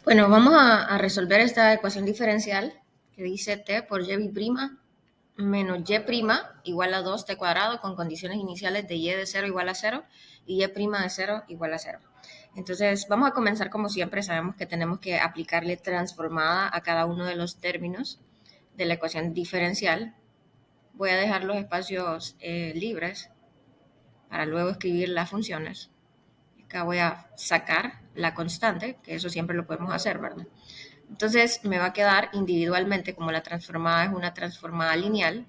Bueno, vamos a resolver esta ecuación diferencial que dice t por y' menos y' igual a 2t cuadrado con condiciones iniciales de y de 0 igual a 0 y y' de 0 igual a 0. Entonces, vamos a comenzar como siempre. Sabemos que tenemos que aplicarle transformada a cada uno de los términos de la ecuación diferencial. Voy a dejar los espacios libres para luego escribir las funciones. Acá voy a sacar la constante, que eso siempre lo podemos hacer, ¿verdad? Entonces me va a quedar individualmente, como la transformada es una transformada lineal,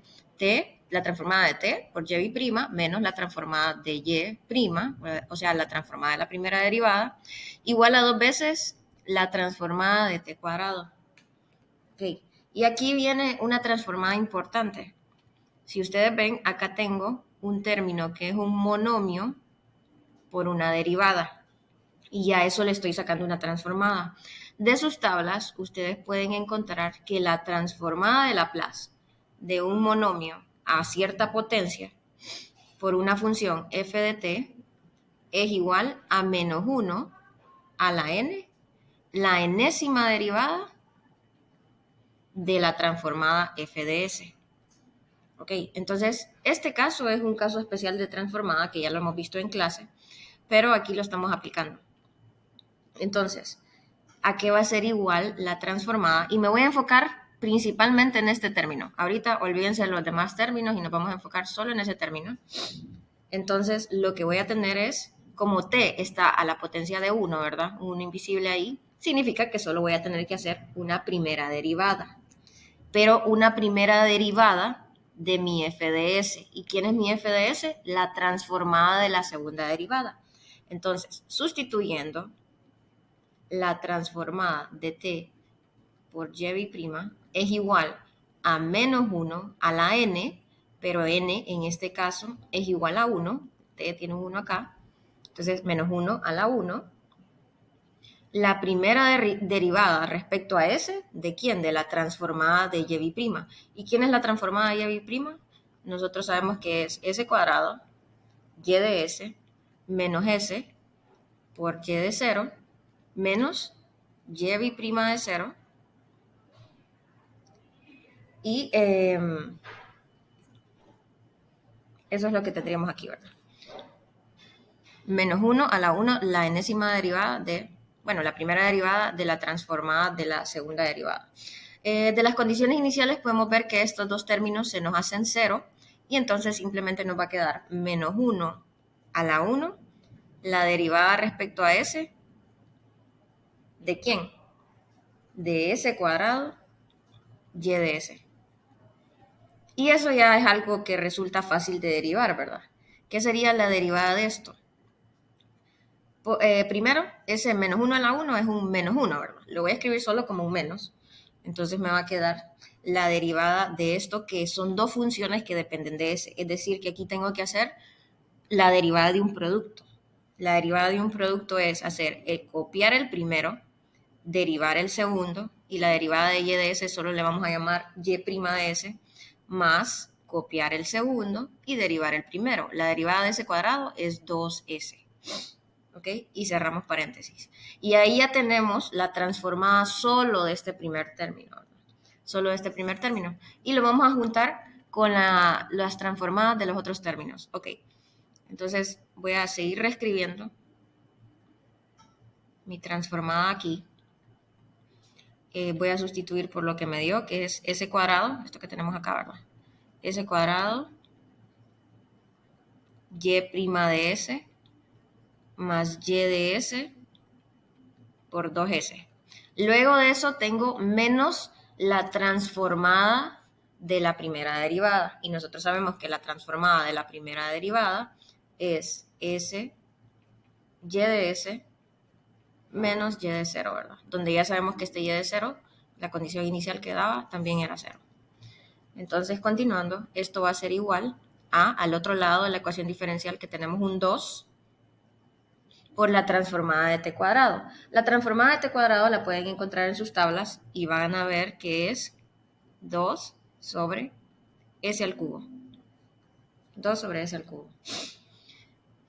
la transformada de t por y' menos la transformada de y', o sea, la transformada de la primera derivada, igual a 2 veces la transformada de t cuadrado. Okay. Y aquí viene una transformada importante. Si ustedes ven, acá tengo un término que es un monomio por una derivada. Y a eso le estoy sacando una transformada. De sus tablas, ustedes pueden encontrar que la transformada de Laplace de un monomio a cierta potencia por una función f de t es igual a menos 1 a la n, la enésima derivada de la transformada f de s. Ok, entonces este caso es un caso especial de transformada que ya lo hemos visto en clase, pero aquí lo estamos aplicando. Entonces, ¿a qué va a ser igual la transformada? Y me voy a enfocar principalmente en este término. Ahorita olvídense de los demás términos y nos vamos a enfocar solo en ese término. Entonces, lo que voy a tener es, como t está a la potencia de 1, ¿verdad? Un invisible ahí, significa que solo voy a tener que hacer una primera derivada. Pero una primera derivada de mi f de s. ¿Y quién es mi f de s? La transformada de la segunda derivada. Entonces, sustituyendo la transformada de t por y' es igual a menos 1 a la n, pero n en este caso es igual a 1, t tiene un 1 acá, entonces menos 1 a la 1. La primera derivada respecto a s, ¿de quién? De la transformada de y'. ¿Y quién es la transformada de y'? Nosotros sabemos que es s cuadrado, y de s, menos s por y de 0, menos y' de 0, y eso es lo que tendríamos aquí, ¿verdad? Menos 1 a la 1, la enésima derivada la primera derivada de la transformada de la segunda derivada. De las condiciones iniciales podemos ver que estos dos términos se nos hacen 0 y entonces simplemente nos va a quedar menos 1 a la 1, la derivada respecto a s, ¿de quién? De s cuadrado, y de s. Y eso ya es algo que resulta fácil de derivar, ¿verdad? ¿Qué sería la derivada de esto? Primero, ese menos 1 a la 1 es un menos 1, ¿verdad? Lo voy a escribir solo como un menos. Entonces me va a quedar la derivada de esto, que son dos funciones que dependen de ese. Es decir, que aquí tengo que hacer la derivada de un producto. La derivada de un producto es hacer copiar el primero, derivar el segundo, y la derivada de y de s solo le vamos a llamar y' de s, más copiar el segundo y derivar el primero. La derivada de s cuadrado es 2s. ¿Ok? Y cerramos paréntesis. Y ahí ya tenemos la transformada solo de este primer término, ¿verdad? Solo de este primer término. Y lo vamos a juntar con las transformadas de los otros términos. Ok. Entonces voy a seguir reescribiendo mi transformada aquí. Voy a sustituir por lo que me dio, que es s cuadrado, esto que tenemos acá, ¿verdad? S cuadrado, y' de s, más y de s, por 2s. Luego de eso tengo menos la transformada de la primera derivada. Y nosotros sabemos que la transformada de la primera derivada es s, y de s, menos y de 0, ¿verdad? Donde ya sabemos que este y de 0, la condición inicial que daba, también era 0. Entonces, continuando, esto va a ser igual al otro lado de la ecuación diferencial, que tenemos un 2 por la transformada de t cuadrado. La transformada de t cuadrado la pueden encontrar en sus tablas y van a ver que es 2 sobre s al cubo. 2 sobre s al cubo.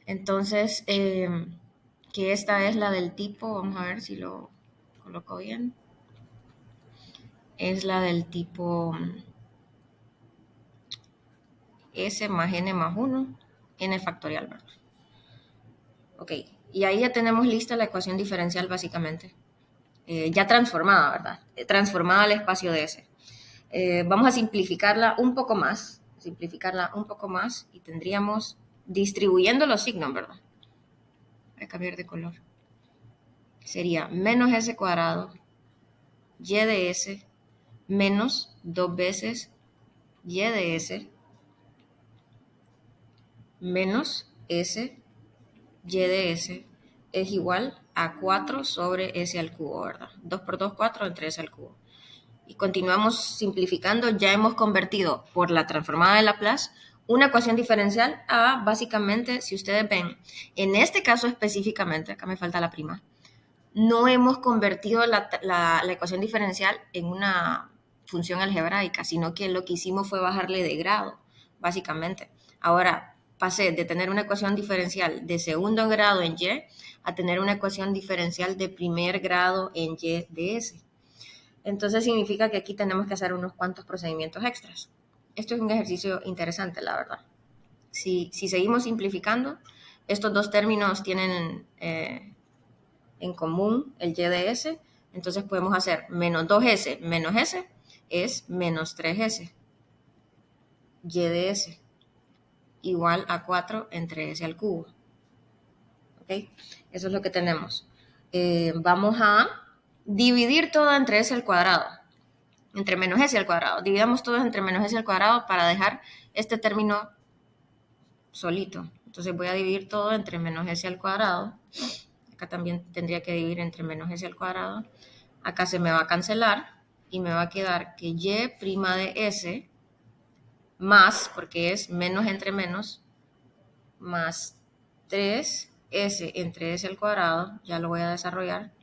Entonces, que esta es la del tipo, vamos a ver si lo coloco bien, es la del tipo S más N más 1, N factorial, ¿verdad? Ok, y ahí ya tenemos lista la ecuación diferencial básicamente. Ya transformada, ¿verdad? Transformada al espacio de S. Vamos a simplificarla un poco más, y tendríamos, distribuyendo los signos, ¿verdad? Voy a cambiar de color. Sería menos S cuadrado, Y de S, menos 2 veces Y de S, menos S, Y de S, es igual a 4 sobre S al cubo, ¿verdad? 2 por 2, 4 entre S al cubo. Y continuamos simplificando, ya hemos convertido por la transformada de Laplace una ecuación diferencial a, básicamente, si ustedes ven, en este caso específicamente, acá me falta la prima, no hemos convertido la ecuación diferencial en una función algebraica, sino que lo que hicimos fue bajarle de grado, básicamente. Ahora pasé de tener una ecuación diferencial de segundo grado en Y a tener una ecuación diferencial de primer grado en Y de S. Entonces significa que aquí tenemos que hacer unos cuantos procedimientos extras. Esto es un ejercicio interesante, la verdad. Si seguimos simplificando, estos dos términos tienen en común el Y de S, entonces podemos hacer menos 2S menos S es menos 3S. Y de S igual a 4 entre S al cubo. ¿Ok? Eso es lo que tenemos. Vamos a dividir todo entre S al cuadrado. Entre menos S al cuadrado. Dividamos todos entre menos S al cuadrado para dejar este término solito. Entonces voy a dividir todo entre menos S al cuadrado. Acá también tendría que dividir entre menos S al cuadrado. Acá se me va a cancelar y me va a quedar que Y' de S más, porque es menos entre menos, más 3S entre S al cuadrado, ya lo voy a desarrollar,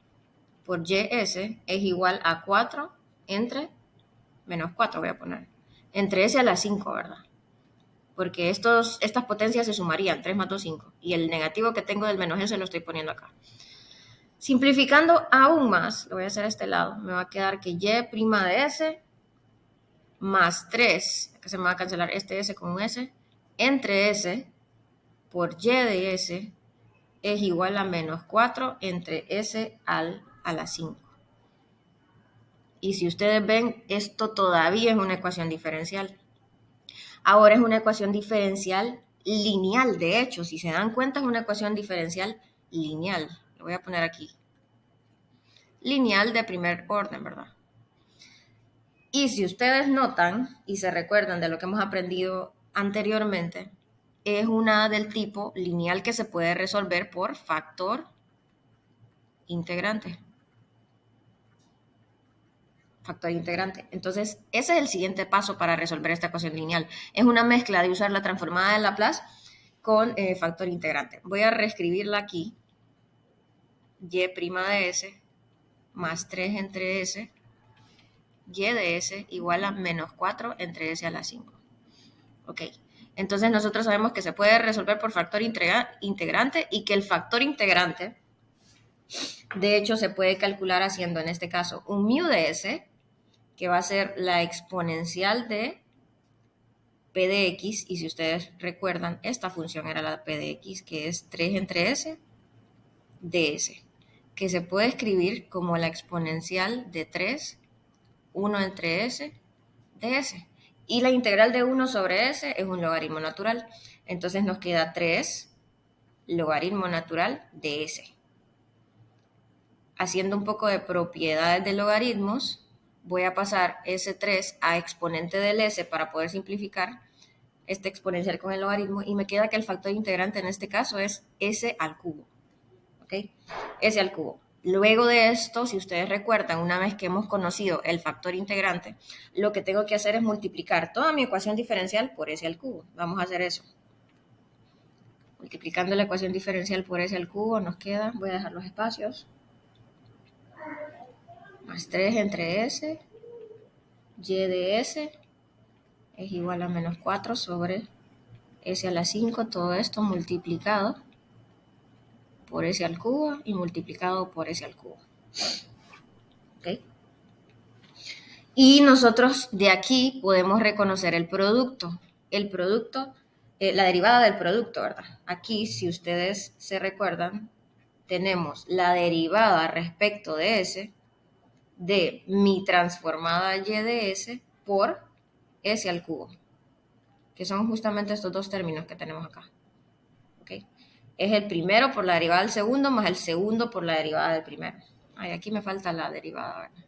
por YS es igual a 4 entre menos 4 voy a poner, entre S a la 5, ¿verdad? Porque estas potencias se sumarían, 3 más 2, 5. Y el negativo que tengo del menos S lo estoy poniendo acá. Simplificando aún más, lo voy a hacer a este lado, me va a quedar que Y' de S más 3, acá se me va a cancelar este S con un S, entre S por Y de S es igual a menos 4 entre S a la 5. Y si ustedes ven, esto todavía es una ecuación diferencial. Ahora es una ecuación diferencial lineal. De hecho, si se dan cuenta, es una ecuación diferencial lineal. Lo voy a poner aquí. Lineal de primer orden, ¿verdad? Y si ustedes notan y se recuerdan de lo que hemos aprendido anteriormente, es una del tipo lineal que se puede resolver por factor integrante. Factor integrante. Entonces, ese es el siguiente paso para resolver esta ecuación lineal. Es una mezcla de usar la transformada de Laplace con factor integrante. Voy a reescribirla aquí. Y' de S más 3 entre S, Y de S igual a menos 4 entre S a la 5. Ok, entonces nosotros sabemos que se puede resolver por factor integrante y que el factor integrante, de hecho, se puede calcular haciendo en este caso un mu de S, que va a ser la exponencial de P de X, y si ustedes recuerdan, esta función era la P de X, que es 3 entre S de S, que se puede escribir como la exponencial de 3, 1 entre S de S. Y la integral de 1 sobre S es un logaritmo natural. Entonces nos queda 3 logaritmo natural de S. Haciendo un poco de propiedades de logaritmos, voy a pasar S3 a exponente del S para poder simplificar este exponencial con el logaritmo y me queda que el factor integrante en este caso es S al cubo. ¿Ok? S al cubo. Luego de esto, si ustedes recuerdan, una vez que hemos conocido el factor integrante, lo que tengo que hacer es multiplicar toda mi ecuación diferencial por S al cubo. Vamos a hacer eso. Multiplicando la ecuación diferencial por S al cubo nos queda, voy a dejar los espacios, más 3 entre S, Y de S es igual a menos 4 sobre S a la 5, todo esto multiplicado por S al cubo y multiplicado por S al cubo. ¿ok? Y nosotros de aquí podemos reconocer el producto. El producto, la derivada del producto, ¿verdad? Aquí, si ustedes se recuerdan, tenemos la derivada respecto de S de mi transformada y de S por S al cubo, que son justamente estos dos términos que tenemos acá. ¿Okay? Es el primero por la derivada del segundo más el segundo por la derivada del primero. Ay, aquí me falta la derivada, ¿verdad?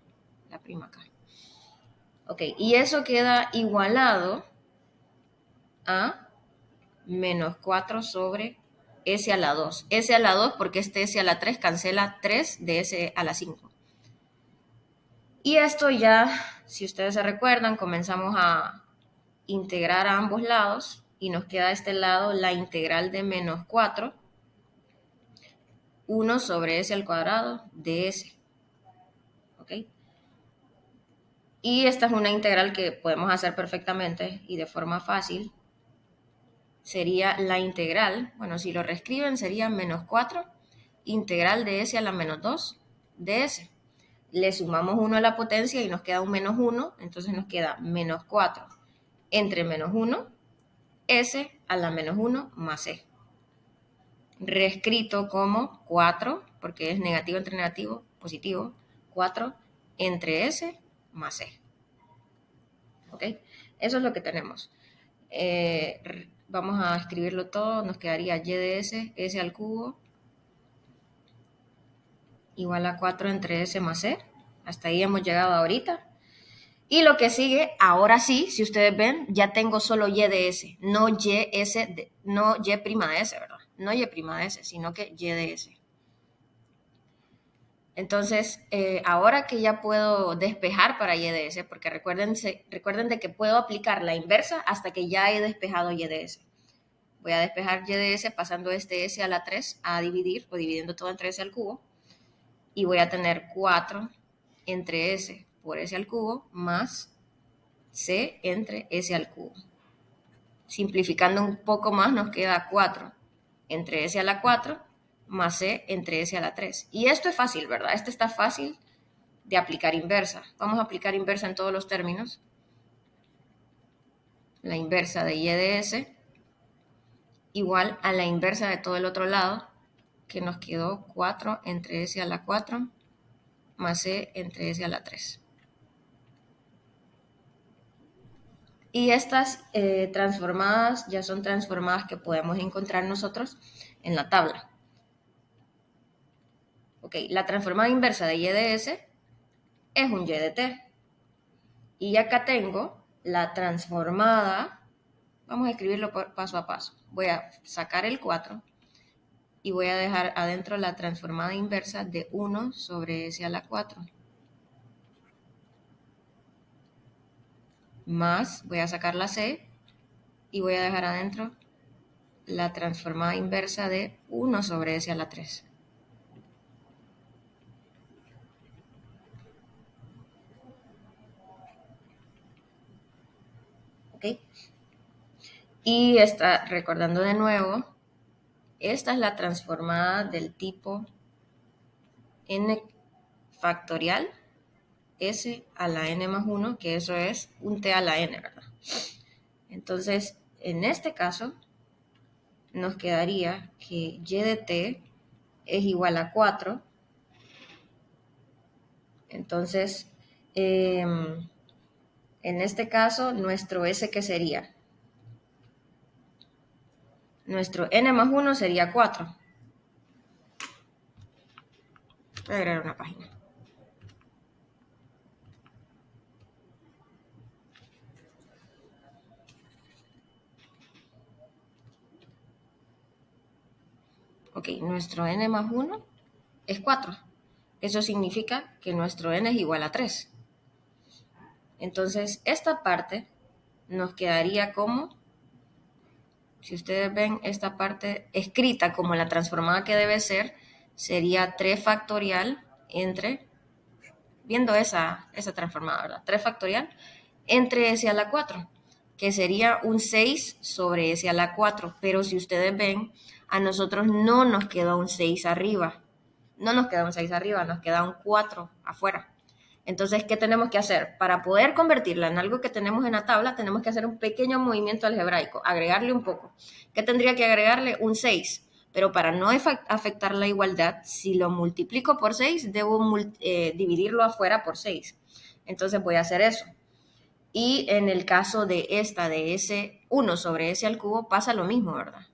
La prima acá. Ok, y eso queda igualado a menos 4 sobre S a la 2. S a la 2 porque este S a la 3 cancela 3 de S a la 5. Y esto ya, si ustedes se recuerdan, comenzamos a integrar a ambos lados y nos queda a este lado la integral de menos 4, 1 sobre S al cuadrado de S. ¿Ok? Y esta es una integral que podemos hacer perfectamente y de forma fácil. Sería la integral, bueno, si lo reescriben sería menos 4 integral de S a la menos 2 de S. Le sumamos 1 a la potencia y nos queda un menos 1, entonces nos queda menos 4 entre menos 1, S a la menos 1 más E. Reescrito como 4, porque es negativo entre negativo, positivo, 4 entre S más E. ¿Ok? Eso es lo que tenemos. Vamos a escribirlo todo, nos quedaría y de S, S al cubo, igual a 4 entre S más E. Hasta ahí hemos llegado ahorita. Y lo que sigue, ahora sí, si ustedes ven, ya tengo solo y de S, no y S, no y prima de S, ¿verdad? No y prima de S, sino que y de S. Entonces, ahora que ya puedo despejar para y de S, porque recuerden de que puedo aplicar la inversa hasta que ya he despejado y de S. Voy a despejar y de S pasando este S a la 3 a dividir, o dividiendo todo entre S al cubo, y voy a tener 4 entre S por S al cubo más C entre S al cubo. Simplificando un poco más nos queda 4 entre S a la 4 más C entre S a la 3. Y esto es fácil, ¿verdad? Esto está fácil de aplicar inversa. Vamos a aplicar inversa en todos los términos. La inversa de y de S igual a la inversa de todo el otro lado, que nos quedó 4 entre S a la 4 más C entre S a la 3. Y estas transformadas ya son transformadas que podemos encontrar nosotros en la tabla. Ok, la transformada inversa de y de S es un y de t. Y acá tengo la transformada, vamos a escribirlo paso a paso. Voy a sacar el 4 y voy a dejar adentro la transformada inversa de 1 sobre S a la 4. Más, voy a sacar la C y voy a dejar adentro la transformada inversa de 1 sobre S a la 3. ¿Ok? Y recordando de nuevo, esta es la transformada del tipo n factorial S a la n más 1, que eso es un t a la n, ¿verdad? Entonces, en este caso, nos quedaría que y de t es igual a 4. Entonces, en este caso, nuestro S, ¿qué sería? Nuestro n más 1 sería 4. Voy a agregar una página. Ok, nuestro n más 1 es 4. Eso significa que nuestro n es igual a 3. Entonces, esta parte nos quedaría como, si ustedes ven esta parte escrita como la transformada que debe ser, sería 3 factorial entre, viendo esa transformada, ¿verdad? 3 factorial entre S a la 4, que sería un 6 sobre S a la 4. Pero si ustedes ven, a nosotros no nos queda un 6 arriba. No nos queda un 6 arriba, nos queda un 4 afuera. Entonces, ¿qué tenemos que hacer? Para poder convertirla en algo que tenemos en la tabla, tenemos que hacer un pequeño movimiento algebraico, agregarle un poco. ¿Qué tendría que agregarle? Un 6. Pero para no afectar la igualdad, si lo multiplico por 6, debo dividirlo afuera por 6. Entonces voy a hacer eso. Y en el caso de esta, de S1 sobre S al cubo, pasa lo mismo, ¿verdad?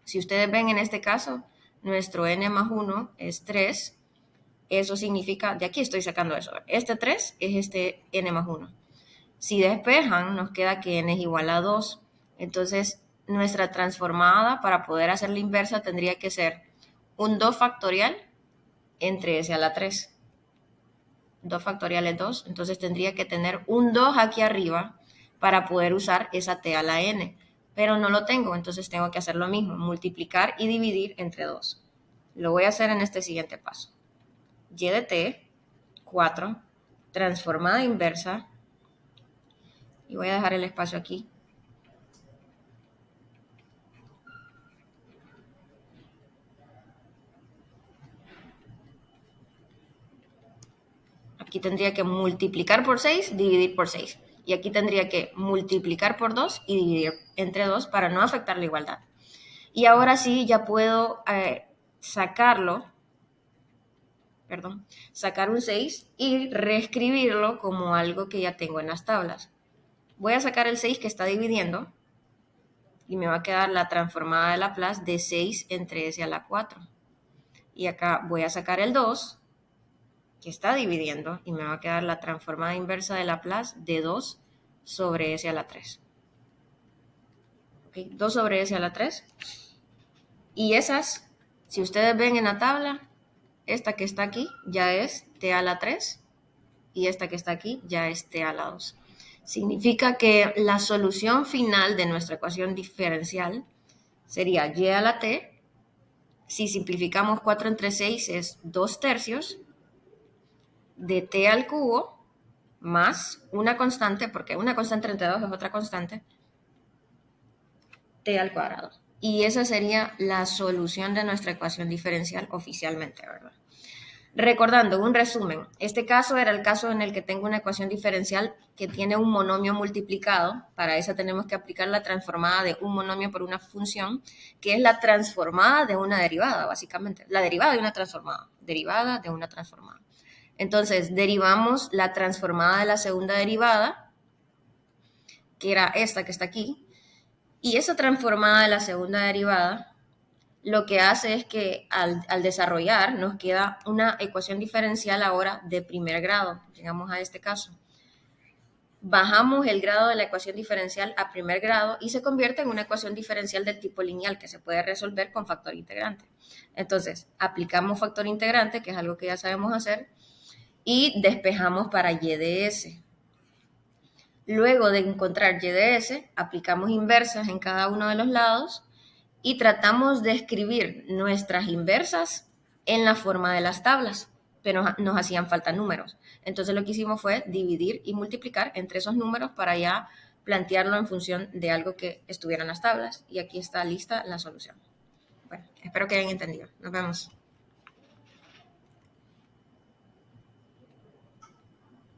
Si ustedes ven en este caso, nuestro n más 1 es 3. Eso significa, de aquí estoy sacando eso. Este 3 es este n más 1. Si despejan, nos queda que n es igual a 2. Entonces, nuestra transformada para poder hacer la inversa tendría que ser un 2 factorial entre s a la 3. 2 factorial es 2. Entonces, tendría que tener un 2 aquí arriba para poder usar esa t a la n. Pero no lo tengo, entonces tengo que hacer lo mismo, multiplicar y dividir entre 2. Lo voy a hacer en este siguiente paso. Y de t, 4, transformada inversa, y voy a dejar el espacio aquí. Aquí tendría que multiplicar por 6, dividir por 6. Y aquí tendría que multiplicar por 2 y dividir entre 2 para no afectar la igualdad. Y ahora sí, ya puedo sacar un 6 y reescribirlo como algo que ya tengo en las tablas. Voy a sacar el 6 que está dividiendo y me va a quedar la transformada de Laplace de 6 entre s a la 4. Y acá voy a sacar el 2 que está dividiendo y me va a quedar la transformada inversa de Laplace de 2 sobre s a la 3. ¿Okay? 2 sobre s a la 3. Y esas, si ustedes ven en la tabla, esta que está aquí ya es t a la 3 y esta que está aquí ya es t a la 2. Significa que la solución final de nuestra ecuación diferencial sería y a la t. Si simplificamos 4 entre 6 es 2 tercios de t al cubo más una constante, porque una constante entre 2 es otra constante, t al cuadrado. Y esa sería la solución de nuestra ecuación diferencial oficialmente, ¿verdad? Recordando, un resumen, este caso era el caso en el que tengo una ecuación diferencial que tiene un monomio multiplicado. Para eso tenemos que aplicar la transformada de un monomio por una función, que es la transformada de una derivada, básicamente. La derivada de una transformada. Derivada de una transformada. Entonces, derivamos la transformada de la segunda derivada, que era esta que está aquí, y esa transformada de la segunda derivada lo que hace es que al desarrollar nos queda una ecuación diferencial ahora de primer grado. Llegamos a este caso. Bajamos el grado de la ecuación diferencial a primer grado y se convierte en una ecuación diferencial del tipo lineal que se puede resolver con factor integrante. Entonces, aplicamos factor integrante, que es algo que ya sabemos hacer, y despejamos para y de s. Luego de encontrar y de s, aplicamos inversas en cada uno de los lados y tratamos de escribir nuestras inversas en la forma de las tablas, pero nos hacían falta números. Entonces lo que hicimos fue dividir y multiplicar entre esos números para ya plantearlo en función de algo que estuviera en las tablas. Y aquí está lista la solución. Bueno, espero que hayan entendido. Nos vemos.